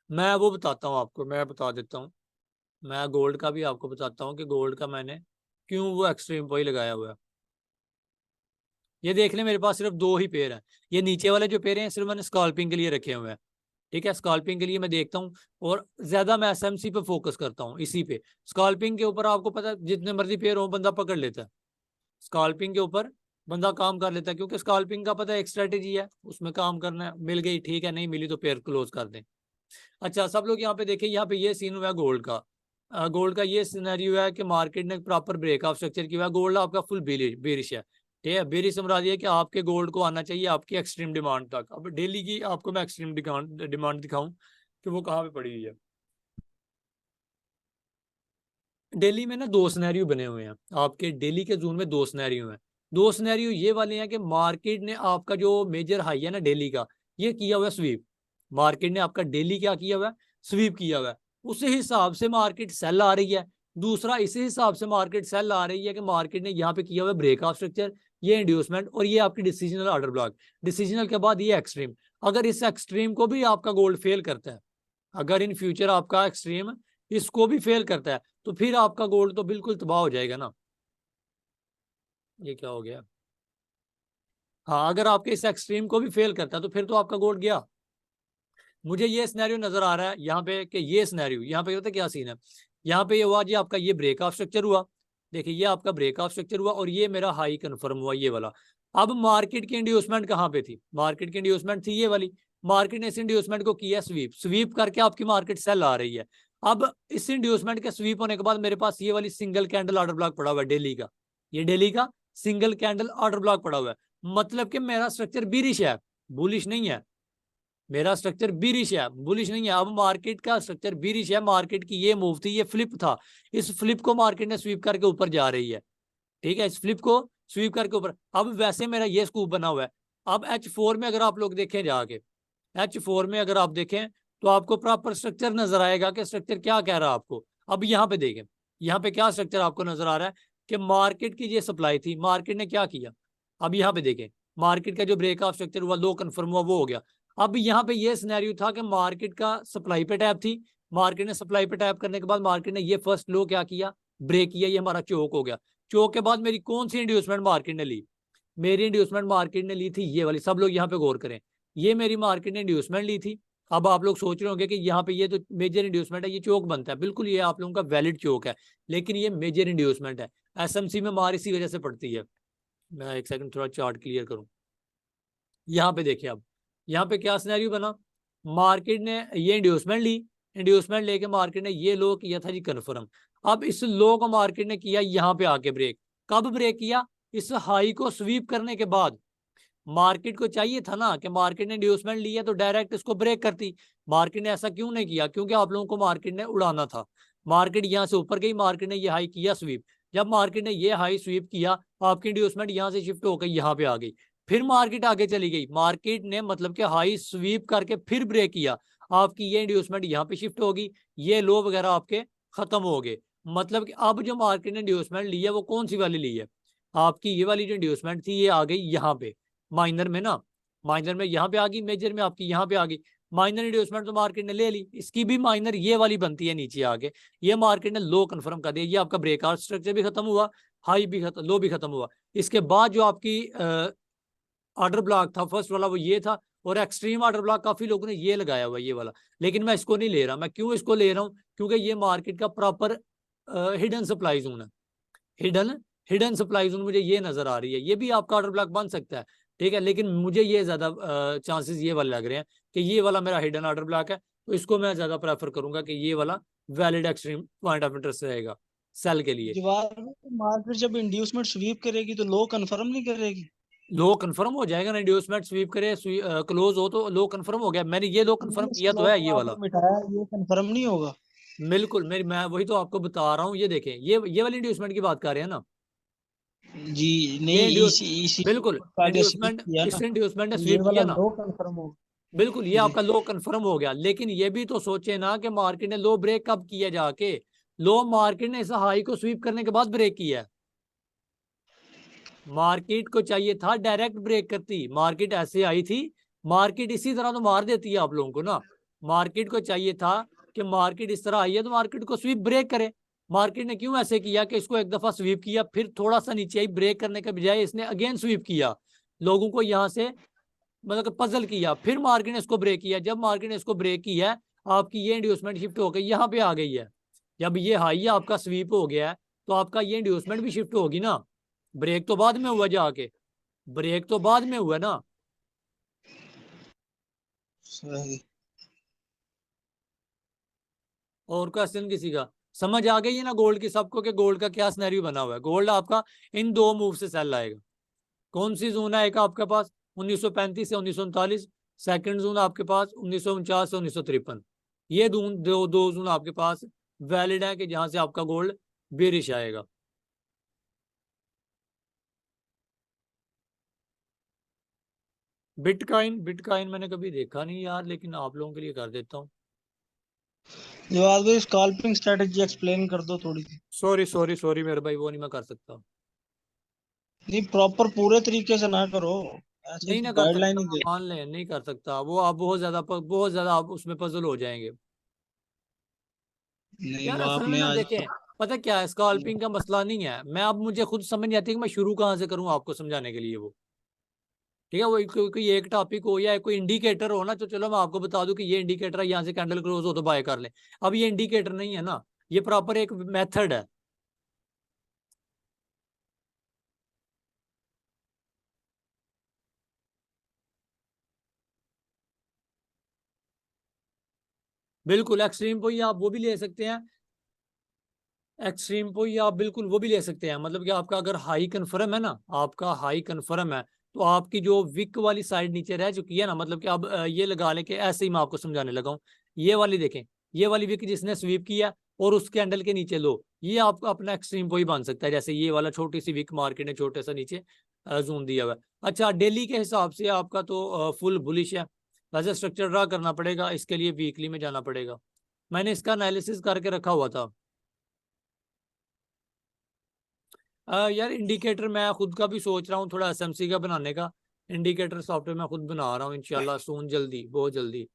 मैं वो बताता हूँ आपको, मैं बता देता हूँ, मैं गोल्ड का भी आपको बताता हूँ कि गोल्ड का मैंने क्यों वो एक्सट्रीम पॉइंट लगाया हुआ है। ये देख लें, मेरे पास सिर्फ दो ही पेयर हैं। ये नीचे वाले जो पेयर हैं सिर्फ मैंने स्कॉल्पिंग के लिए रखे हुए हैं, ठीक है। स्कॉल्पिंग के लिए मैं देखता हूँ और ज्यादा मैं एसएमसी पे फोकस करता हूँ, इसी पे। स्कॉल्पिंग के ऊपर आपको पता है जितने मर्जी पेयर हो बंदा पकड़ लेता है, स्कॉल्पिंग के ऊपर बंदा काम कर लेता है, क्योंकि स्कॉल्पिंग का पता है एक स्ट्रेटेजी है, उसमें काम करना है। मिल गई ठीक है, नहीं मिली तो पेयर क्लोज कर दें। अच्छा सब लोग यहाँ पे देखें, यहाँ पे ये सीन हुआ है गोल्ड का। गोल्ड का ये सिनेरियो है कि मार्केट ने प्रॉपर ब्रेकआउट स्ट्रक्चर किया है, गोल्ड आपका फुल बेरिश है, ठीक है। बेरिश समझ है कि आपके गोल्ड को आना चाहिए आपकी एक्सट्रीम डिमांड तक। अब डेली की आपको मैं एक्सट्रीम डिमांड दिखाऊं कि वो कहाँ पे पड़ी हुई है। डेली में ना दो सिनेरियो बने हुए हैं आपके, डेली के जोन में दो सिनेरियो हैं। दो सिनेरियो ये वाले हैं कि मार्केट ने आपका जो मेजर हाई है ना डेली का, ये किया हुआ है स्वीप। मार्केट ने आपका डेली क्या किया हुआ है, स्वीप किया हुआ है। उसी हिसाब से मार्केट सेल आ रही है। दूसरा इसी हिसाब से मार्केट सेल आ रही है कि मार्केट ने यहाँ पे किया हुआ है ब्रेकआउट स्ट्रक्चर, ये इंड्यूसमेंट, और ये आपकी डिसीजनल ऑर्डर ब्लॉक। डिसीजनल के बाद ये एक्सट्रीम। अगर इस एक्सट्रीम को भी आपका गोल्ड फेल करता है, अगर इन फ्यूचर आपका एक्सट्रीम इसको भी फेल करता है, तो फिर आपका गोल्ड तो बिल्कुल तबाह हो जाएगा ना। ये क्या हो गया, हाँ अगर आपके इस एक्सट्रीम को भी फेल करता है तो फिर तो आपका गोल्ड गया। मुझे ये सिनेरियो नजर आ रहा है यहाँ पे कि ये सिनेरियो यहाँ पे होता है क्या सीन है। यहाँ पे ये हुआ जी आपका ये ब्रेकआउट स्ट्रक्चर हुआ, देखिए ये आपका ब्रेकआउट स्ट्रक्चर हुआ और ये मेरा हाई कंफर्म हुआ ये वाला। अब मार्केट की इंड्यूसमेंट कहाँ पे थी, मार्केट की इंड्यूसमेंट थी ये वाली। मार्केट ने इस इंड्यूसमेंट को किया स्वीप, स्वीप करके आपकी मार्केट सेल आ रही है। अब इस इंड्यूसमेंट के स्वीप होने के बाद मेरे पास ये वाली सिंगल कैंडल ऑर्डर ब्लॉक पड़ा हुआ है डेली का, ये डेली का सिंगल कैंडल ऑर्डर ब्लॉक पड़ा हुआ है। मतलब कि मेरा स्ट्रक्चर बीरिश है, बुलिश नहीं है। मेरा स्ट्रक्चर बीरिश है, बुलिश नहीं है। अब मार्केट का स्ट्रक्चर बीरिश है, मार्केट की ये मूव थी, ये फ्लिप था, इस फ्लिप को मार्केट ने स्वीप करके ऊपर जा रही है, ठीक है। इस फ्लिप को स्वीप करके ऊपर, अब वैसे मेरा ये स्कूप बना हुआ है। अब H4 में अगर आप लोग देखें जाके, H4 में अगर आप देखें तो आपको प्रॉपर स्ट्रक्चर नजर आएगा कि स्ट्रक्चर क्या कह रहा है आपको। अब यहाँ पे देखें, यहाँ पे क्या स्ट्रक्चर आपको नजर आ रहा है कि मार्केट की ये सप्लाई थी, मार्केट ने क्या किया। अब यहाँ पे देखें मार्केट का जो ब्रेकआउट स्ट्रक्चर हुआ, लो कन्फर्म हुआ, वो हो गया। अब यहाँ पे ये सिनेरियो था कि मार्केट का सप्लाई पे टैप थी, मार्केट ने सप्लाई पे टैप करने के बाद मार्केट ने ये फर्स्ट लो क्या किया, ब्रेक किया, ये हमारा चोक हो गया। चोक के बाद मेरी कौन सी इंड्यूसमेंट मार्केट ने ली, मेरी इंड्यूसमेंट मार्केट ने ली थी ये वाली। सब लोग यहाँ पे गौर करें, ये मेरी मार्केट ने इंड्यूसमेंट ली थी। अब आप लोग सोच रहे होंगे कि यहाँ पे ये तो मेजर इंड्यूसमेंट है, ये चोक बनता है, बिल्कुल ये आप लोगों का वैलिड चोक है, लेकिन ये मेजर इंड्यूसमेंट है। एसएमसी में मार इसी वजह से पड़ती है। मैं एक सेकंड थोड़ा चार्ट क्लियर करूं। यहाँ पे देखिए, अब यहाँ पे क्या सिनेरियो बना, मार्केट ने ये इंड्यूसमेंट ली, इंड्यूसमेंट लेके मार्केट ने ये लो किया था जी कन्फर्म। अब इस लो को मार्केट ने किया यहाँ पे आके ब्रेक। कब ब्रेक किया, इस हाई को स्वीप करने के बाद। मार्केट को चाहिए था ना कि मार्केट ने इंड्यूसमेंट लिया तो डायरेक्ट इसको ब्रेक करती, मार्केट ने ऐसा क्यों नहीं किया, क्योंकि आप लोगों को मार्केट ने उड़ाना था। मार्केट यहाँ से ऊपर गई, मार्केट ने ये हाई किया स्वीप, जब मार्केट ने ये हाई स्वीप किया आपकी इंड्यूसमेंट यहाँ से शिफ्ट होकर यहाँ पे आ गई, फिर मार्केट आगे चली गई। मार्केट ने मतलब कि हाई स्वीप करके फिर ब्रेक किया, आपकी ये इंड्यूसमेंट यहाँ पे शिफ्ट होगी, ये लो वगैरह आपके खत्म हो गए। मतलब कि अब जो मार्केट ने इंड्यूसमेंट ली है वो कौन सी वाली ली है, आपकी ये वाली जो इंड्यूसमेंट थी ये आ गई यहाँ पे माइनर में ना, माइनर में यहाँ पे आ गई, मेजर में आपकी यहाँ पे आ गई। माइनर इंड्यूसमेंट तो मार्केट ने ले ली, इसकी भी माइनर ये वाली बनती है नीचे आके, ये मार्केट ने लो कंफर्म कर दिया, ये आपका ब्रेकआउट स्ट्रक्चर भी खत्म हुआ, हाई भी खत्म, लो भी खत्म हुआ। इसके बाद जो आपकी ऑर्डर ब्लॉक था फर्स्ट वाला वो ये था, और एक्सट्रीम ऑर्डर ब्लॉक काफी लोगों ने ये लगाया हुआ ये वाला, लेकिन मैं इसको नहीं ले रहा। मैं क्यों इसको ले रहा हूँ? क्योंकि ये मार्केट का प्रॉपर हिडन सप्लाई जोन है, हिडन सप्लाई जोन मुझे ये नजर आ रही है। ये भी आपका ऑर्डर ब्लॉक बन सकता है, ठीक है, लेकिन मुझे ये ज्यादा चांसेस ये वाले लग रहे हैं कि ये वाला मेरा हिडन ऑर्डर ब्लॉक है, तो इसको मैं ज्यादा प्रेफर करूंगा कि ये वाला valid extreme point of interest रहेगा सेल के लिए। मार्केट जब इंड्यूसमेंट स्वीप करेगी तो लो कंफर्म नहीं करेगी? लो कंफर्म हो जाएगा ना, इंड्यूसमेंट स्वीप करे क्लोज हो तो लो कंफर्म हो गया। मैंने ये लो कंफर्म किया तो है ये वाला, मिटाया, ये कंफर्म नहीं होगा? बिल्कुल। मैं वही तो आपको बता रहा हूँ। ये देखें, ये वाली इंड्यूसमेंट की बात कर रहे हैं ना, जी ये नहीं, इसी बिल्कुल इंड्यूसमेंट, किया इस ना, इंड्यूसमेंट ने ये स्वीप वाला किया ना, लो कंफर्म होगा। बिल्कुल ये जी आपका लो कंफर्म हो गया। लेकिन ये भी तो सोचे ना कि मार्केट ने लो ब्रेक कब किया जाके, लो मार्केट ने इस हाई को स्वीप करने के बाद ब्रेक किया है। मार्केट को चाहिए था डायरेक्ट ब्रेक करती, मार्केट ऐसे आई थी, मार्केट इसी तरह तो मार देती है आप लोगों को ना। मार्केट को चाहिए था कि मार्केट इस तरह आई है तो मार्केट को स्वीप ब्रेक करे। मार्केट ने क्यों ऐसे किया कि इसको एक दफा स्वीप किया, फिर थोड़ा सा नीचे आई, ब्रेक करने के बजाय इसने अगेन स्वीप किया, लोगों को यहां से मतलब पजल किया, फिर मार्केट ने इसको ब्रेक किया। जब मार्केट ने इसको ब्रेक किया, आपकी ये इंड्यूसमेंट शिफ्ट होकर यहाँ पे आ गई है। जब ये हाई आपका स्वीप हो गया है तो आपका ये इंड्यूसमेंट भी शिफ्ट होगी ना। ब्रेक तो बाद में हुआ, जाके ब्रेक तो बाद में हुआ ना। सही। और क्वेश्चन किसी का समझ आ गई है ना गोल्ड की सबको, कि गोल्ड का क्या सिनेरियो बना हुआ है? गोल्ड आपका इन दो मूव से सेल आएगा। कौन सी जोन है? एक आपके पास 1935 से 1939, सेकंड जोन आपके पास 1949 से 1953। ये दो जोन आपके पास वैलिड है कि जहां से आपका गोल्ड बेरिश आएगा। बिटकॉइन मैंने कभी देखा नहीं यार, लेकिन आप लोगों के लिए कर देता हूँ। जवाब दो, स्कैल्पिंग स्ट्रेटजी एक्सप्लेन कर दो थोड़ी सी। सॉरी मेरे भाई, वो नहीं मैं कर सकता। नहीं, प्रॉपर पूरे तरीके से ना करो, ऐसे नहीं ना कर गाइडलाइन ही सकता, दे। मान लें नहीं कर सकता, वो आप बहुत ज्यादा आप उसमें पजल हो जाएंगे नहीं, यार। वो असल में आपने ना आज देखें, पता क्या है, स्कैल्पिंग का मसला नहीं है। मैं अब मुझे खुद समझ नहीं आती कि मैं शुरू कहाँ से करूँ आपको समझाने के लिए वो, ठीक है। वो कोई एक टॉपिक हो या कोई इंडिकेटर हो ना, तो चलो मैं आपको बता दूं कि ये इंडिकेटर है, यहाँ से कैंडल क्लोज हो तो बाय कर लें। अब ये इंडिकेटर नहीं है ना, ये प्रॉपर एक मेथड है। बिल्कुल एक्सट्रीम को ही आप वो भी ले सकते हैं, एक्सट्रीम को ही आप बिल्कुल वो भी ले सकते हैं। मतलब कि आपका अगर हाई कन्फर्म है ना, आपका हाई कन्फर्म है, तो आपकी जो विक वाली साइड नीचे रह चुकी है ना, मतलब कि अब ये लगा लें कि ऐसे ही मैं आपको समझाने लगा हूँ। ये वाली देखें, ये वाली विक जिसने स्वीप किया और उस कैंडल के नीचे लो, ये आपका अपना एक्सट्रीम को ही बन सकता है। जैसे ये वाला छोटी सी विक मार्केट ने छोटे सा नीचे जोन दिया हुआ है। अच्छा, डेली के हिसाब से आपका तो फुल बुलिश है। वैसे स्ट्रक्चर ड्रा करना पड़ेगा, इसके लिए वीकली में जाना पड़ेगा। मैंने इसका एनालिसिस करके रखा हुआ था। यार इंडिकेटर मैं खुद का भी सोच रहा हूँ थोड़ा एसएमसी का बनाने का। इंडिकेटर सॉफ्टवेयर मैं खुद बना रहा हूँ इंशाल्लाह सून, जल्दी, बहुत जल्दी।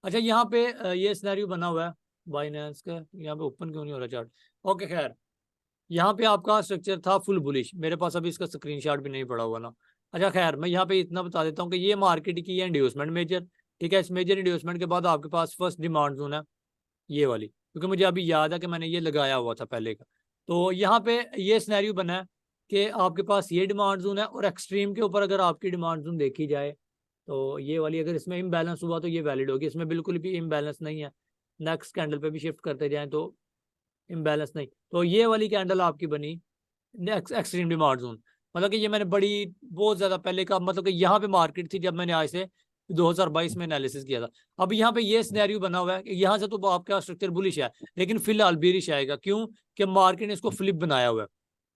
अच्छा, यहाँ पे ये सिनेरियो बना हुआ है बाइनेंस का, यहाँ पे ओपन क्यों नहीं हो रहा चार्ट? ओके खैर, यहाँ पे आपका स्ट्रक्चर था फुल बुलिश, मेरे पास अभी इसका स्क्रीनशॉट भी नहीं पड़ा हुआ ना। अच्छा खैर, मैं यहाँ पे इतना बता देता हूँ कि ये मार्केट की है इंड्यूसमेंट मेजर, ठीक है। इस मेजर इंड्यूसमेंट के बाद आपके पास फर्स्ट डिमांड जोन है ये वाली, क्योंकि मुझे अभी याद है कि मैंने ये लगाया हुआ था पहले का। तो यहाँ पे ये सिनेरियो बना है कि आपके पास ये डिमांड जोन है, और एक्सट्रीम के ऊपर अगर आपकी डिमांड जोन देखी जाए तो ये वाली, अगर इसमें इम्बैलेंस हुआ तो ये वैलिड होगी। इसमें बिल्कुल भी इम्बैलेंस नहीं है, नेक्स्ट कैंडल पे भी शिफ्ट करते जाएं तो इम्बैलेंस नहीं। तो ये वाली कैंडल आपकी बनी एक्सट्रीम डिमांड जोन। मतलब कि ये मैंने बड़ी बहुत ज्यादा पहले का, मतलब कि यहाँ पे मार्केट थी जब मैंने आज से 2022 में एनालिसिस किया था। अब यहाँ पे ये सिनेरियो बना हुआ है कि यहाँ से तो आपका स्ट्रक्चर बुलिश है, लेकिन फिलहाल बेरिश आएगा। क्यों? कि मार्केट ने इसको फ्लिप बनाया हुआ है,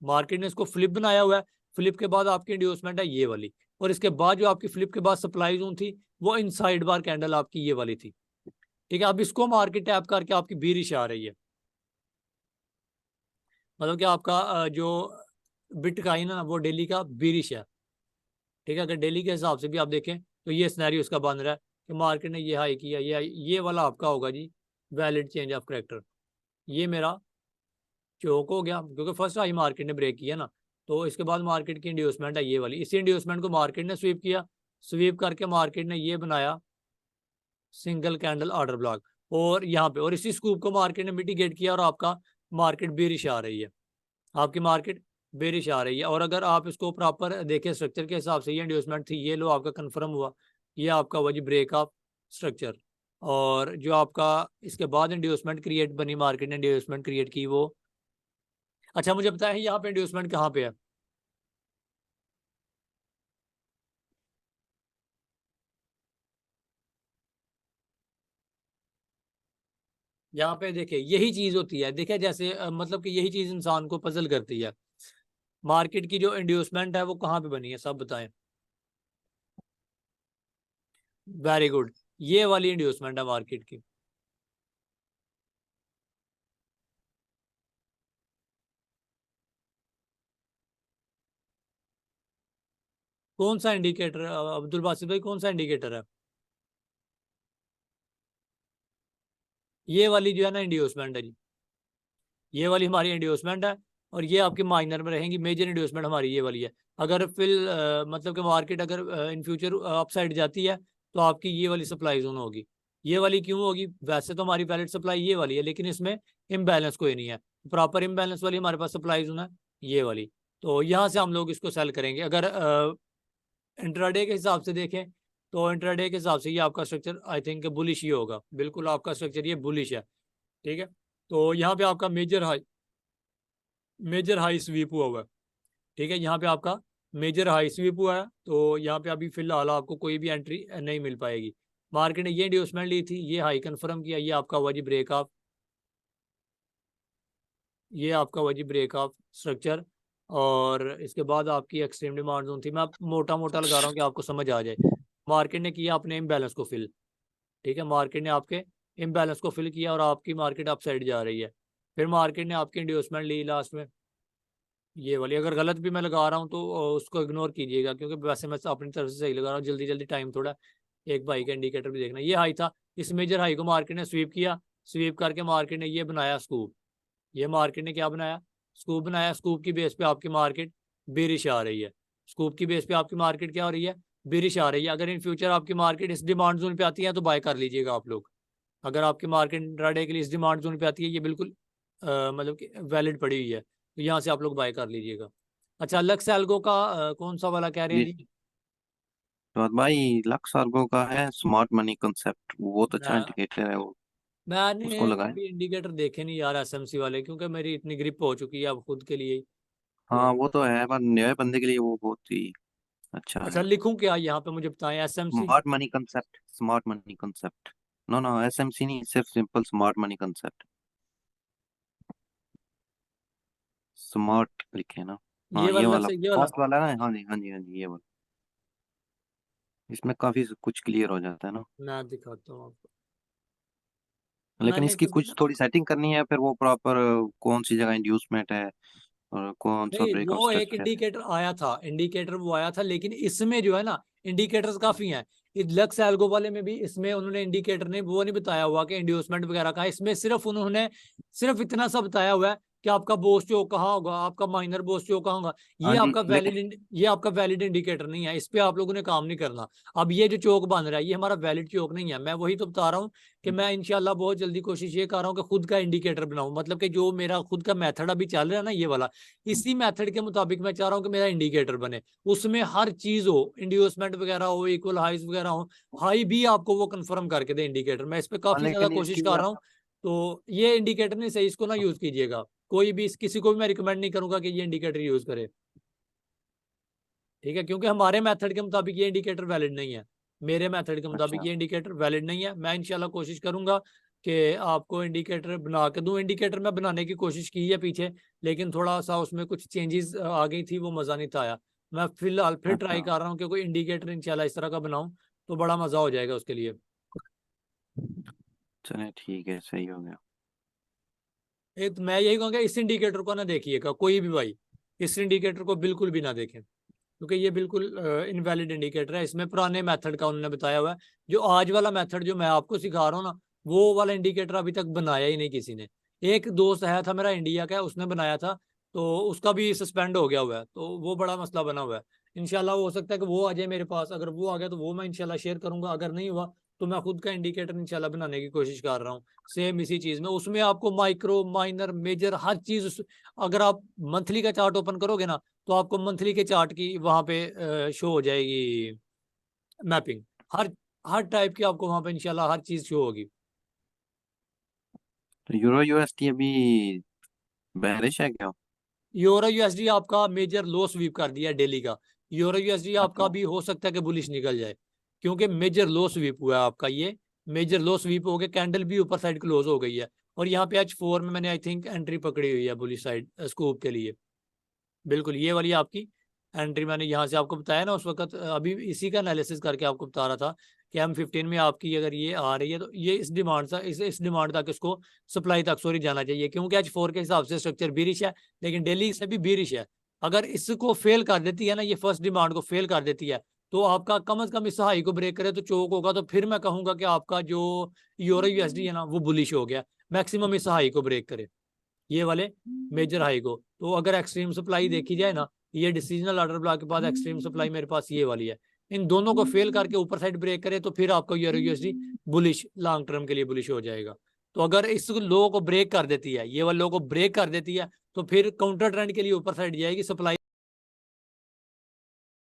मार्केट ने इसको फ्लिप बनाया हुआ है। फ्लिप के बाद आपकी इंड्यूसमेंट है ये वाली, और इसके बाद जो आपकी फ्लिप के बाद सप्लाई जोन थी वो इनसाइड बार कैंडल आपकी ये वाली थी, ठीक है। अब इसको मार्केट टैप करके आपकी बेरिश आ रही है। मतलब कि आपका जो बिटकॉइन है ना वो डेली का बेरिश है, ठीक है। अगर डेली के हिसाब से भी आप देखें तो ये सिनेरियो इसका बन रहा है कि मार्केट ने ये हाई किया, ये वाला आपका होगा जी वैलिड चेंज ऑफ करेक्टर। ये मेरा चौक हो गया क्योंकि फर्स्ट हाई मार्केट ने ब्रेक किया ना, तो इसके बाद मार्केट की इंड्यूसमेंट है ये वाली। इसी इंड्यूसमेंट को मार्केट ने स्वीप किया, स्वीप करके मार्केट ने ये बनाया सिंगल कैंडल ऑर्डर ब्लॉक, और यहाँ पे और इसी स्कूप को मार्केट ने मिटिगेट किया और आपका मार्केट बेरिश आ रही है, आपकी मार्केट बेरिश आ रही है। और अगर आप इसको प्रॉपर देखें स्ट्रक्चर के हिसाब से, ये इंड्यूसमेंट थी, ये लो आपका कंफर्म हुआ, ये आपका हुआ जी ब्रेक ऑफ स्ट्रक्चर। और जो आपका इसके बाद इंड्यूसमेंट क्रिएट बनी, मार्केट ने इंड्यूसमेंट क्रिएट की वो, अच्छा मुझे बताया यहाँ पे इंड्यूसमेंट कहाँ पे है? यहाँ पे देखिए यही चीज होती है, देखिए जैसे मतलब कि यही चीज इंसान को पजल करती है। मार्केट की जो इंड्यूसमेंट है वो कहाँ पे बनी है, सब बताएं। वेरी गुड, ये वाली इंड्यूसमेंट है मार्केट की। कौन सा इंडिकेटर अब्दुल बासित भाई, कौन सा इंडिकेटर है? ये वाली जो है ना इंड्यूसमेंट है जी, ये वाली हमारी इंड्यूसमेंट है, और ये आपकी माइनर में रहेंगी। मेजर इंड्यूसमेंट हमारी ये वाली है। अगर फिल मतलब कि मार्केट अगर इन फ्यूचर अपसाइड जाती है तो आपकी ये वाली सप्लाई जोन होगी। ये वाली क्यों होगी? वैसे तो हमारी वैलिड सप्लाई ये वाली है, लेकिन इसमें इम्बैलेंस कोई नहीं है, प्रॉपर इम्बैलेंस वाली हमारे पास सप्लाई जोन है ये वाली। तो यहाँ से हम लोग इसको सेल करेंगे। अगर इंट्राडे के हिसाब से देखें तो इंट्राडे के हिसाब से ये आपका स्ट्रक्चर आई थिंक बुलिश ही होगा, बिल्कुल आपका स्ट्रक्चर ये बुलिश है, ठीक है। तो यहाँ पे आपका मेजर हाई स्वीप हुआ है, ठीक है। यहाँ पे आपका मेजर हाई स्वीप हुआ है, तो यहाँ पे अभी फिलहाल आपको कोई भी एंट्री नहीं मिल पाएगी। मार्केट ने ये इंड्यूसमेंट ली थी, ये हाई कंफर्म किया, ये आपका हुआ जी ब्रेक ऑफ, ये आपका हुआ जी ब्रेक ऑफ स्ट्रक्चर। और इसके बाद आपकी एक्सट्रीम डिमांड जोन थी, मैं मोटा मोटा लगा रहा हूँ कि आपको समझ आ जाए। मार्केट ने किया अपने इम्बैलेंस को फिल, ठीक है, मार्केट ने आपके इम्बैलेंस को फिल किया और आपकी मार्केट अपसाइड जा रही है। फिर मार्केट ने आपकी इंड्यूसमेंट ली लास्ट में ये वाली। अगर गलत भी मैं लगा रहा हूँ तो उसको इग्नोर कीजिएगा, क्योंकि वैसे मैं अपनी तरफ से सही लगा रहा हूँ। जल्दी जल्दी टाइम थोड़ा, एक भाई का इंडिकेटर भी देखना। ये हाई था, इस मेजर हाई को मार्केट ने स्वीप किया, स्वीप करके मार्केट ने ये बनाया स्कूप। ये मार्केट ने क्या बनाया? स्कूप बनाया। स्कूप की बेस पे आपकी मार्केट बेरिश आ रही है, स्कूप की बेस पे आपकी मार्केट क्या हो रही है? बेरिश आ रही है। अगर इन फ्यूचर आपकी मार्केट इस डिमांड जोन पे आती है तो बाय कर लीजिएगा आप लोग। अगर आपकी मार्केट इंट्राडे के लिए इस डिमांड जोन पे आती है, ये बिल्कुल मतलब कि वैलिड पड़ी हुई है, तो यहाँ से आप लोग बाय कर लीजिएगा। अच्छा लक्स एल्गो का कौन सा वाला कह रहे हैं जी जी? तो भाई लक्स आर्गो का है स्मार्ट मनी कंसेप्ट, बहुत अच्छा मैं इंडिकेटर है वो, मैंने उसको लगाएं। अभी इंडिकेटर देखे नहीं यार एसएमसी वाले, क्योंकि मेरी इतनी ग्रिप हो चुकी है अब खुद के लिए ही। हाँ तो वो तो है, पर नए बंदे के लिए वो बहुत ही अच्छा अच्छा है। लिखूं क्या यहाँ पे, मुझे बताएं SMC. Smart money concept, smart money concept. No no, SMC नहीं, सिर्फ simple smart money concept. Smart लिखे ना। हाँ ये ये वाला वाला से ये वाला फर्स्ट वाला है ना, हाँ जी हाँ जी हाँ जी, ये वाला। इसमें काफी कुछ क्लियर हो जाता है ना। मैं दिखाता हूँ आपको। लेकिन मैंने इसकी कभी कुछ थोड़ी सेटिंग करनी है, फिर वो प्रॉपर कौन सी जगह इंड्यूसमेंट है और कौन सा नहीं, ब्रेकआउट वो एक स्ट्रक्चर है। इंडिकेटर आया था, इंडिकेटर वो आया था, लेकिन इसमें जो है ना इंडिकेटर्स काफी हैं। इस लक्स एल्गो वाले में भी इसमें उन्होंने इंडिकेटर ने वो नहीं बताया हुआ कि इंड्यूसमेंट वगैरह का। इसमें सिर्फ उन्होंने सिर्फ इतना सा बताया हुआ है कि आपका बोस चौक कहाँ होगा, आपका माइनर बोस चौक कहाँ होगा। हाँ जी लेकिन ये आपका वैलिड इंडिकेटर नहीं है, इस पे आप लोगों ने काम नहीं करना। अब ये जो चौक बन रहा है ये हमारा वैलिड चौक नहीं है। मैं वही तो बता रहा हूँ कि मैं इंशाल्लाह बहुत जल्दी कोशिश ये कर रहा हूँ कि खुद का इंडिकेटर बनाऊं, मतलब कि जो मेरा खुद का मेथड अभी चल रहा है ना ये वाला, इसी मेथड के मुताबिक मैं चाह रहा हूँ कि मेरा इंडिकेटर बने, उसमें हर चीज हो, इंड्यूसमेंट वगैरह हो, इक्वल हाइज वगैरह हो, हाई भी आपको वो कंफर्म करके दे इंडिकेटर। मैं इस पे हाँ, काफी ज्यादा लेकिन कोशिश इसकी कर रहा हूँ। तो ये इंडिकेटर नहीं सही, इसको ना यूज कीजिएगा। कोई भी किसी को भी मैं रिकमेंड नहीं करूंगा कि ये इंडिकेटर यूज करे, ठीक है, क्योंकि हमारे मेथड के मुताबिक ये इंडिकेटर वैलिड नहीं है। मेरे मेथड के मुताबिक अच्छा ये इंडिकेटर वैलिड नहीं है। मैं इंशाल्लाह कोशिश करूंगा कि आपको इंडिकेटर बना के दूं। इंडिकेटर मैं बनाने की कोशिश की है पीछे, लेकिन थोड़ा सा उसमें कुछ चेंजेस आ गई थी, वो मज़ा नहीं था आया। मैं फिलहाल फिर ट्राई अच्छा, कर रहा हूँ कि कोई इंडिकेटर इंशाल्लाह इस तरह का बनाऊं, तो बड़ा मज़ा हो जाएगा उसके लिए। चले ठीक है, सही हो गया। एक मैं यही कहूँगा इस इंडिकेटर को ना देखिएगा कोई भी भाई, इस इंडिकेटर को बिल्कुल भी ना देखें। क्योंकि ये बिल्कुल इनवैलिड इंडिकेटर है। इसमें पुराने मेथड का उन्होंने बताया हुआ है। जो आज वाला मेथड जो मैं आपको सिखा रहा हूँ ना, वो वाला इंडिकेटर अभी तक बनाया ही नहीं किसी ने। एक दोस्त है था मेरा इंडिया का, उसने बनाया था, तो उसका भी सस्पेंड हो गया हुआ है, तो वो बड़ा मसला बना हुआ है। इंशाल्लाह हो सकता है कि वो आ जाए मेरे पास। अगर वो आ गया तो वो मैं इंशाल्लाह शेयर करूंगा। अगर नहीं हुआ तो मैं खुद का इंडिकेटर इंशाल्लाह बनाने की कोशिश कर रहा हूँ, सेम इसी चीज में। उसमें आपको माइक्रो, माइनर, मेजर हर चीज, अगर आप मंथली का चार्ट ओपन करोगे ना, तो आपको मंथली के चार्ट की वहां पे शो हो जाएगी मैपिंग। हर हर टाइप की आपको वहां पे इंशाल्लाह हर चीज शो होगी। तो यूरो यूएसडी अभी बेरिश है क्या? यूरो यूएसडी आपका मेजर लो स्वीप कर दिया डेली का। यूरो यूएसडी आपका अच्छा। भी हो सकता है कि बुलिश निकल जाए, क्योंकि मेजर लो स्वीप हुआ है आपका। ये मेजर लो स्वीप हो गया, कैंडल भी ऊपर साइड क्लोज हो गई है। और यहाँ पे H4 में मैंने आई थिंक एंट्री पकड़ी हुई है बुलिश साइड स्कूप के लिए। बिल्कुल ये वाली आपकी एंट्री मैंने यहाँ से आपको बताया ना उस वक्त, अभी इसी का एनालिसिस करके आपको बता रहा था कि M15 में आपकी अगर ये आ रही है तो ये इस डिमांड तक, इस डिमांड तक इसको सप्लाई तक सॉरी जाना चाहिए, क्योंकि H4 के हिसाब से स्ट्रक्चर बीरिश है, लेकिन डेली से भी बीरिश है। अगर इसको फेल कर देती है ना, ये फर्स्ट डिमांड को फेल कर देती है, तो आपका कम से कम इस हाई को ब्रेक करे तो चोक होगा। तो फिर मैं कहूंगा कि आपका जो यूरो यूएसडी है ना, वो बुलिश हो गया। मैक्सिमम इस हाई को ब्रेक करे, ये वाले मेजर हाई को। तो अगर एक्सट्रीम सप्लाई देखी जाए ना, ये डिसीजनल ऑर्डर ब्लॉक के बाद एक्सट्रीम सप्लाई मेरे पास ये वाली है। इन दोनों को फेल करके ऊपर साइड ब्रेक करे तो फिर आपका euro USD bullish, long term के लिए बुलिश हो जाएगा। तो अगर इस लो को ब्रेक कर देती है, ये वाले लो को ब्रेक कर देती है, तो फिर काउंटर ट्रेंड के लिए ऊपर साइड जाएगी सप्लाई।